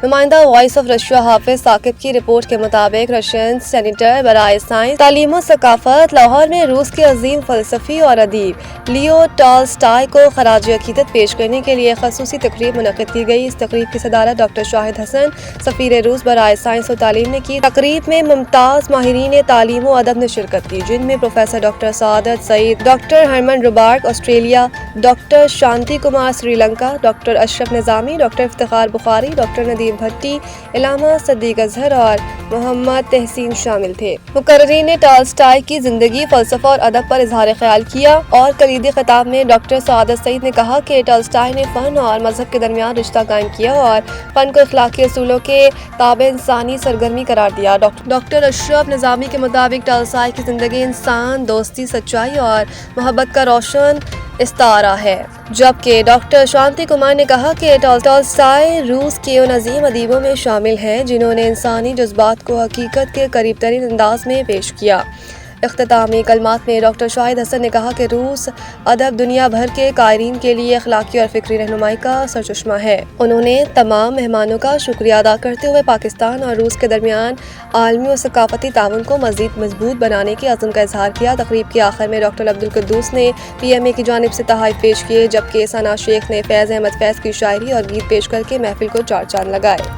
نمائندہ voice of Russia حافظ ثاقب کی رپورٹ کے مطابق رشین سینیٹر برائے سائنس، تعلیم و ثقافت لاہور میں روس کے عظیم فلسفی اور ادیب لیو ٹالسٹائی کو خراج عقیدت پیش کرنے کے لیے خصوصی تقریب منعقد کی گئی۔ اس تقریب کی صدارت ڈاکٹر شاہد حسن، سفیر روس برائے سائنس و تعلیم نے کی۔ تقریب میں ممتاز ماہرین تعلیم و ادب نے شرکت کی، جن میں پروفیسر ڈاکٹر سعادت سعید، ڈاکٹر ہرمن روبارک آسٹریلیا، ڈاکٹر شانتی کمار سری لنکا، ڈاکٹر اشرف نظامی، ڈاکٹر افتخار بخاری، ڈاکٹر ندیم بھٹی، علامہ صدیق اظہر اور محمد تحسین شامل تھے۔ مقررین نے ٹالسٹائی کی زندگی، فلسفہ اور ادب پر اظہار خیال کیا اور کلیدی خطاب میں ڈاکٹر سعادت سعید نے کہا کہ ٹالسٹائی نے فن اور مذہب کے درمیان رشتہ قائم کیا اور فن کو اخلاقی اصولوں کے تابع انسانی سرگرمی قرار دیا۔ ڈاکٹر اشرف نظامی کے مطابق ٹالسٹائی کی زندگی انسان دوستی، سچائی اور محبت کا روشن استعارہ ہے، جبکہ ڈاکٹر شانتی کمار نے کہا کہ ٹالسٹائی روس کے ان عظیم ادیبوں میں شامل ہیں جنہوں نے انسانی جذبات کو حقیقت کے قریب ترین انداز میں پیش کیا۔ اختتامی کلمات میں ڈاکٹر شاہد حسن نے کہا کہ روس ادب دنیا بھر کے قارئین کے لیے اخلاقی اور فکری رہنمائی کا سرچشمہ ہے۔ انہوں نے تمام مہمانوں کا شکریہ ادا کرتے ہوئے پاکستان اور روس کے درمیان عالمی و ثقافتی تعاون کو مزید مضبوط بنانے کے عزم کا اظہار کیا۔ تقریب کے آخر میں ڈاکٹر عبدالقدوس نے پی ایم اے کی جانب سے تحائف پیش کیے، جبکہ ثنا شیخ نے فیض احمد فیض کی شاعری اور گیت پیش کر کے محفل کو چار چاند لگائے۔